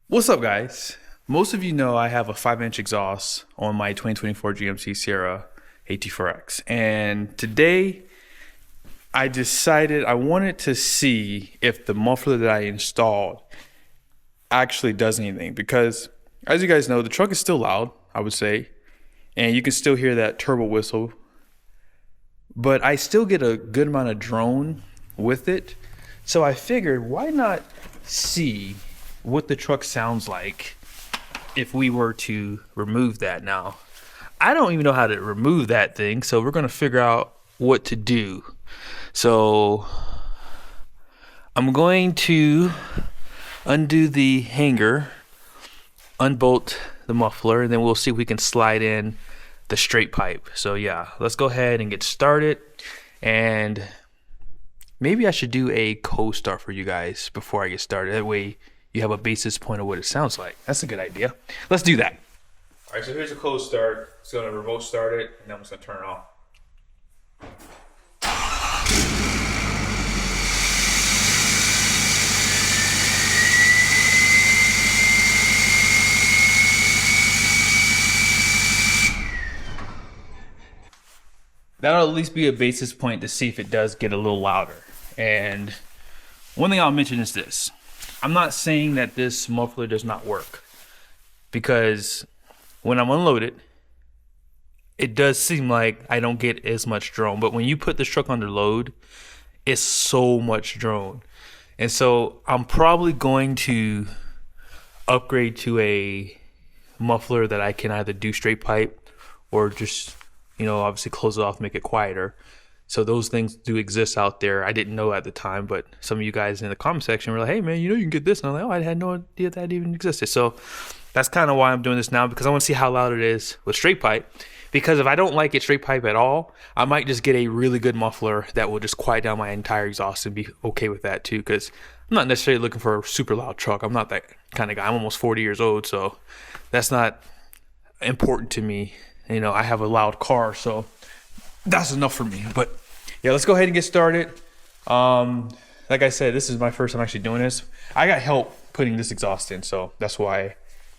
What's up, guys? Most of you know I have a 5-inch exhaust on my 2024 GMC Sierra AT4X, and today I decided I wanted to see if the muffler that I installed actually does anything, because as you guys know, the truck is still loud, I would say, and you can still hear that turbo whistle, but I still get a good amount of drone with it. So I figured, why not see what the truck sounds like if we were to remove that. Now, I don't even know how to remove that thing, so we're going to figure out what to do. So I'm going to undo the hanger, unbolt the muffler, and then we'll see if we can slide in the straight pipe. So yeah, let's go ahead and get started. And maybe I should do a cold start for you guys before I get started. That way you have a basis point of what it sounds like. That's a good idea. Let's do that. All right, so here's a cold start. It's gonna remote start it, and then I'm just gonna turn it off. That'll at least be a basis point to see if it does get a little louder. And one thing I'll mention is this. I'm not saying that this muffler does not work, because when I'm unloaded, it does seem like I don't get as much drone. But when you put this truck under load, it's so much drone. And so I'm probably going to upgrade to a muffler that I can either do straight pipe or just, obviously close it off, make it quieter. So those things do exist out there. I didn't know at the time, but some of you guys in the comment section were like, hey man, you can get this. And I'm like, oh, I had no idea that even existed. So that's kind of why I'm doing this now, because I want to see how loud it is with straight pipe. Because if I don't like it straight pipe at all, I might just get a really good muffler that will just quiet down my entire exhaust and be okay with that too. Because I'm not necessarily looking for a super loud truck. I'm not that kind of guy. I'm almost 40 years old, so that's not important to me. I have a loud car, so that's enough for me. But yeah, let's go ahead and get started. Like I said, this is my first time actually doing this. I got help putting this exhaust in, so that's why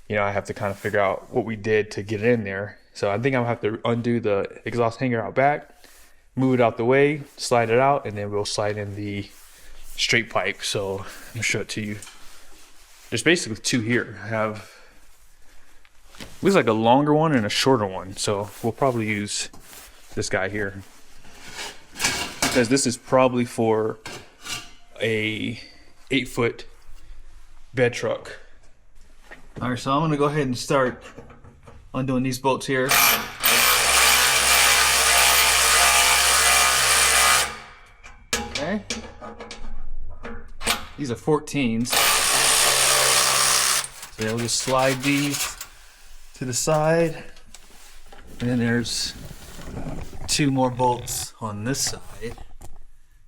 I have to kind of figure out what we did to get it in there. So I think I'm gonna have to undo the exhaust hanger out back, move it out the way, slide it out, and then we'll slide in the straight pipe. So I'm gonna show it to you. There's basically two here. I have, looks like a longer one and a shorter one, so we'll probably use this guy here, because this is probably for a 8-foot bed truck. All right, so I'm gonna go ahead and start undoing these bolts here. Okay, these are 14s, so we'll just slide these to the side, and then there's 2 more bolts on this side.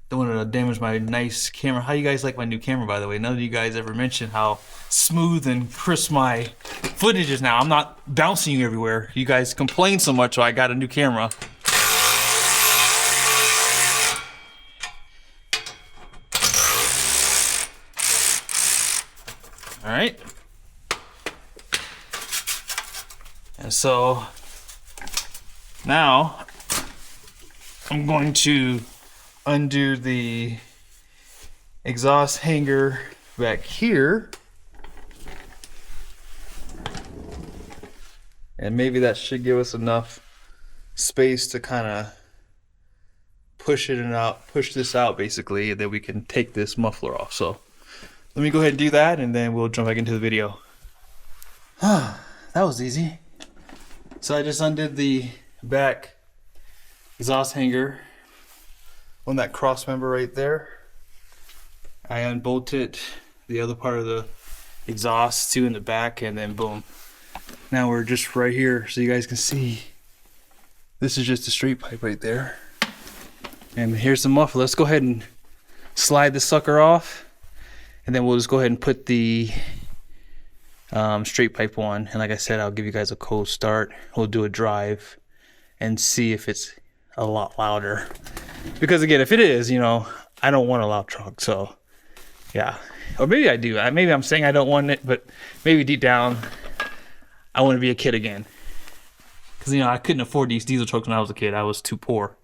Don't want to damage my nice camera. How you guys like my new camera, by the way? None of you guys ever mentioned how smooth and crisp my footage is now. I'm not bouncing you everywhere. You guys complain so much, so I got a new camera. All right. And so now I'm going to undo the exhaust hanger back here, and maybe that should give us enough space to kind of push this out basically, and then we can take this muffler off. So let me go ahead and do that, and then we'll jump back into the video. That was easy. So I just undid the back exhaust hanger on that cross member right there. I unbolted the other part of the exhaust too in the back, and then boom. Now we're just right here, so you guys can see. This is just a straight pipe right there. And here's the muffler. Let's go ahead and slide the sucker off, and then we'll just go ahead and put the straight pipe on. And like I said, I'll give you guys a cold start. We'll do a drive and see if it's a lot louder, because again, if it is, I don't want a loud truck. So yeah, or maybe I do. Maybe I'm saying I don't want it, but maybe deep down, I want to be a kid again. Because, you know, I couldn't afford these diesel trucks when I was a kid. I was too poor.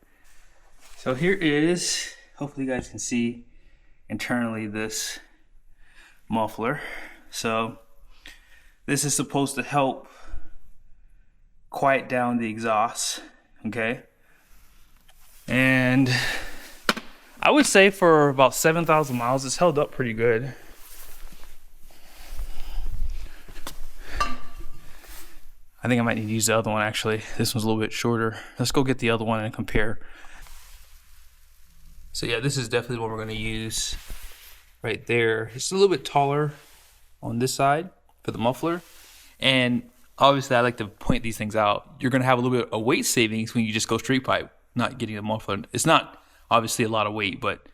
So here is, hopefully you guys can see internally this muffler. So this is supposed to help quiet down the exhaust, okay? And I would say for about 7,000 miles, it's held up pretty good. I think I might need to use the other one actually. This one's a little bit shorter. Let's go get the other one and compare. So yeah, this is definitely what we're gonna use right there. It's a little bit taller on this side for the muffler. And obviously I like to point these things out. You're gonna have a little bit of weight savings when you just go straight pipe, not getting a muffler. It's not obviously a lot of weight, but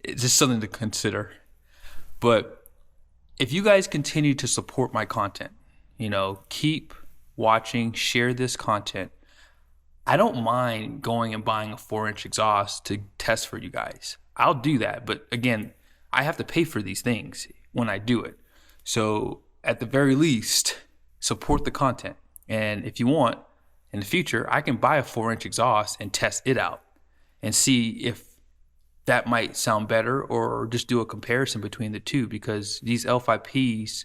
it's just something to consider. But if you guys continue to support my content, you know, keep watching, share this content, I don't mind going and buying a 4-inch exhaust to test for you guys. I'll do that. But again, I have to pay for these things when I do it. So at the very least, support the content. And if you want, in the future, I can buy a 4-inch exhaust and test it out and see if that might sound better, or just do a comparison between the two, because these L5Ps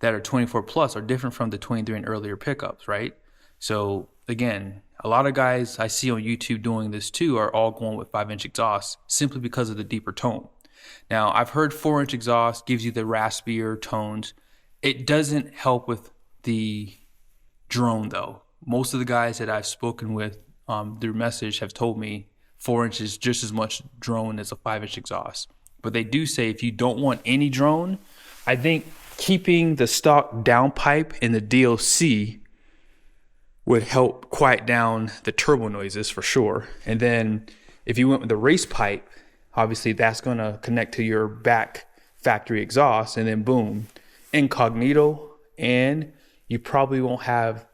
that are 24 plus are different from the 23 and earlier pickups, right? So again, a lot of guys I see on YouTube doing this too are all going with 5-inch exhausts simply because of the deeper tone. Now, I've heard 4-inch exhaust gives you the raspier tones. It doesn't help with the drone though. Most of the guys that I've spoken with through message have told me 4-inch is just as much drone as a 5-inch exhaust. But they do say if you don't want any drone, I think keeping the stock downpipe in the DLC would help quiet down the turbo noises for sure. And then if you went with the race pipe, obviously that's going to connect to your back factory exhaust, and then boom, incognito, and you probably won't have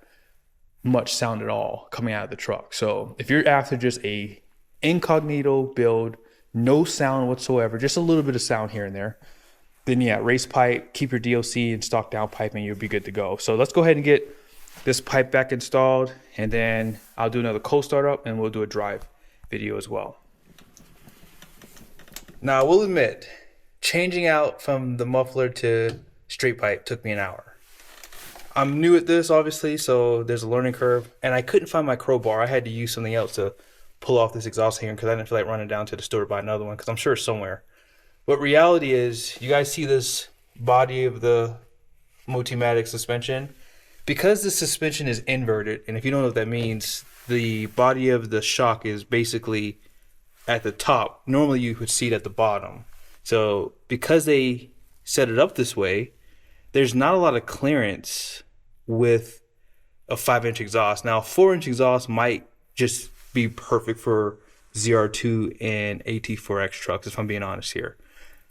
much sound at all coming out of the truck. So if you're after just a incognito build, no sound whatsoever, just a little bit of sound here and there, then yeah, race pipe, keep your DLC and stock down pipe, and you'll be good to go. So let's go ahead and get this pipe back installed, and then I'll do another cold startup and we'll do a drive video as well. Now I will admit, changing out from the muffler to straight pipe took me an hour. I'm new at this obviously, so there's a learning curve, and I couldn't find my crowbar. I had to use something else to pull off this exhaust hanger because I didn't feel like running down to the store to buy another one, because I'm sure it's somewhere. But reality is, you guys see this body of the Multimatic suspension? Because the suspension is inverted, and if you don't know what that means, the body of the shock is basically at the top. Normally you would see it at the bottom. So because they set it up this way, there's not a lot of clearance with a 5-inch exhaust. Now, a 4-inch exhaust might just be perfect for ZR2 and AT4X trucks, if I'm being honest here.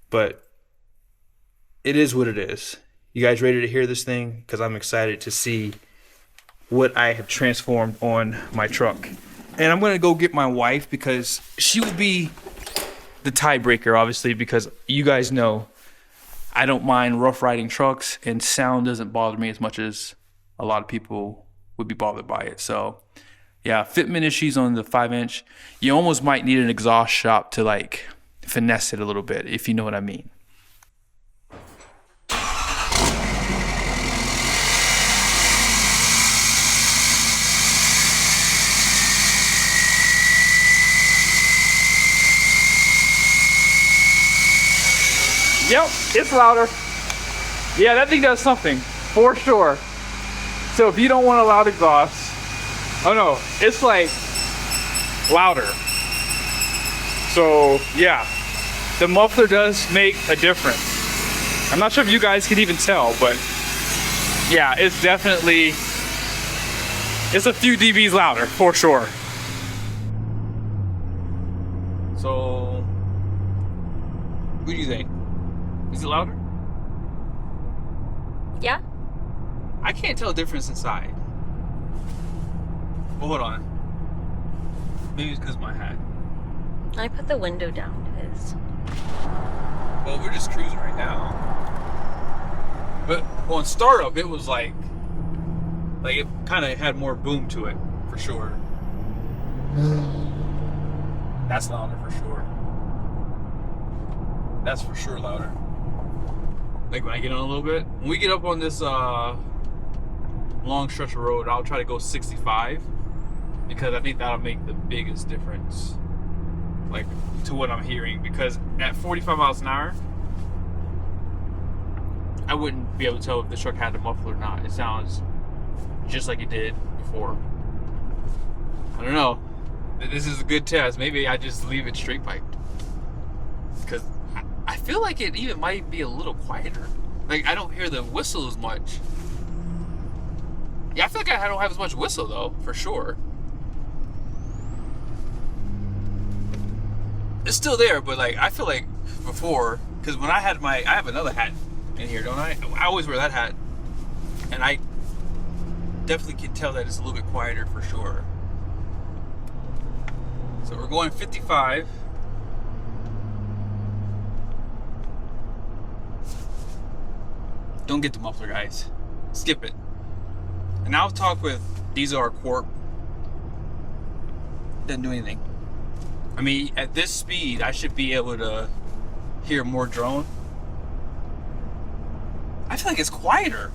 But it is what it is. You guys ready to hear this thing? Because I'm excited to see what I have transformed on my truck. And I'm going to go get my wife, because she will be the tiebreaker, obviously, because you guys know I don't mind rough riding trucks, and sound doesn't bother me as much as a lot of people would be bothered by it. So yeah, fitment issues on the 5-inch. You almost might need an exhaust shop to like finesse it a little bit, if you know what I mean. Yep, it's louder. Yeah, that thing does something, for sure. So if you don't want a loud exhaust, oh no, it's like louder. So yeah, the muffler does make a difference. I'm not sure if you guys can even tell, but yeah, it's definitely, it's a few dBs louder, for sure. So, what do you think? Is it louder? Yeah. I can't tell a difference inside. Well, hold on. Maybe it's because of my hat. I put the window down because... Well, we're just cruising right now. But on startup, it was like it kind of had more boom to it, for sure. That's louder for sure. That's for sure louder. Like when I get on a little bit. When we get up on this long stretch of road, I'll try to go 65 because I think that'll make the biggest difference, like to what I'm hearing. Because at 45 miles an hour, I wouldn't be able to tell if the truck had a muffler or not. It sounds just like it did before. I don't know. This is a good test. Maybe I just leave it straight piped, because I feel like it even might be a little quieter. Like I don't hear the whistle as much. Yeah, I feel like I don't have as much whistle though, for sure. It's still there, but like I feel like before, because when I have another hat in here, don't I? I always wear that hat, and I definitely can tell that it's a little bit quieter for sure. So we're going 55. Don't get the muffler, guys. Skip it. And I'll talk with DieselR Corp. Doesn't do anything. I mean, at this speed, I should be able to hear more drone. I feel like it's quieter.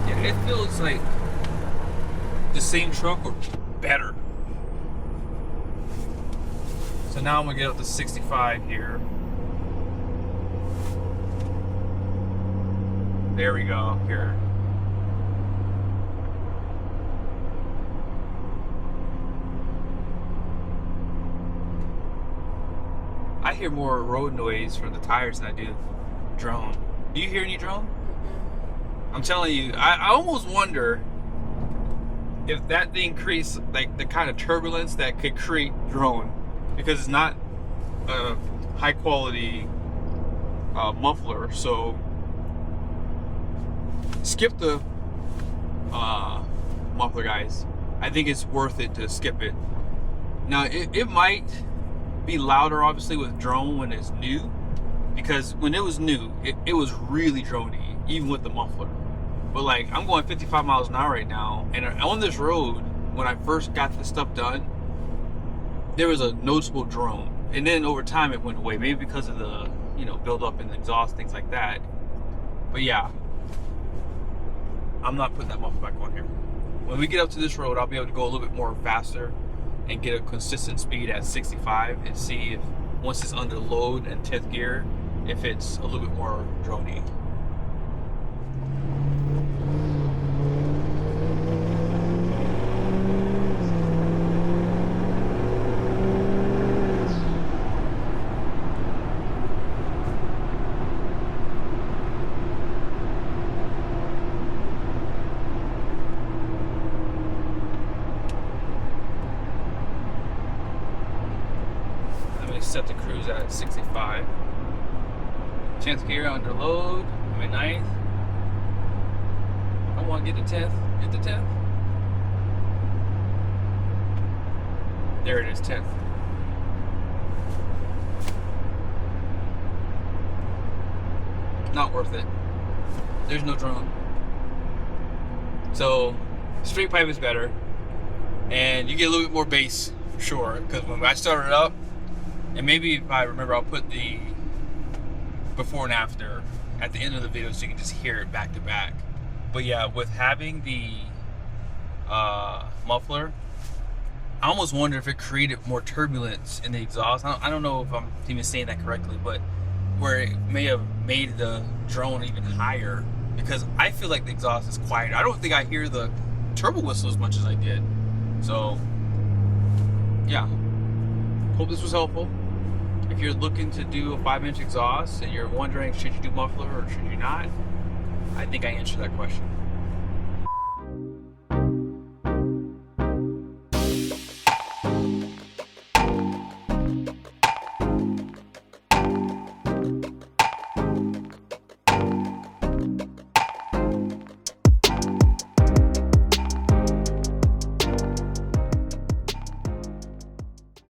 Yeah, it feels like the same truck or better. So now I'm gonna get up to 65 here. There we go, here. I hear more road noise from the tires than I do drone. Do you hear any drone? I'm telling you, I almost wonder if that thing creates like the kind of turbulence that could create drone, because it's not a high quality muffler. So skip the muffler, guys. I think it's worth it to skip it. Now it might be louder obviously with drone when it's new, because when it was new it was really droney even with the muffler. But like I'm going 55 miles an hour right now, and on this road when I first got this stuff done, there was a noticeable drone, and then over time it went away, maybe because of the build up in the exhaust, things like that. But yeah, I'm not putting that muffler back on here. When we get up to this road, I'll be able to go a little bit more faster and get a consistent speed at 65 and see if once it's under load and 10th gear, if it's a little bit more droney. Set the cruise at 65. 10th gear under load. I'm at 9th. I want to get the 10th. Get the 10th. There it is, 10th. Not worth it. There's no drone. So straight pipe is better, and you get a little bit more bass for sure. Because when I started it up, and maybe if I remember, I'll put the before and after at the end of the video so you can just hear it back to back. But yeah, with having the muffler, I almost wonder if it created more turbulence in the exhaust. I don't know if I'm even saying that correctly, but where it may have made the drone even higher, because I feel like the exhaust is quieter. I don't think I hear the turbo whistle as much as I did. So yeah, hope this was helpful. If you're looking to do a 5-inch exhaust and you're wondering should you do muffler or should you not, I think I answered that question.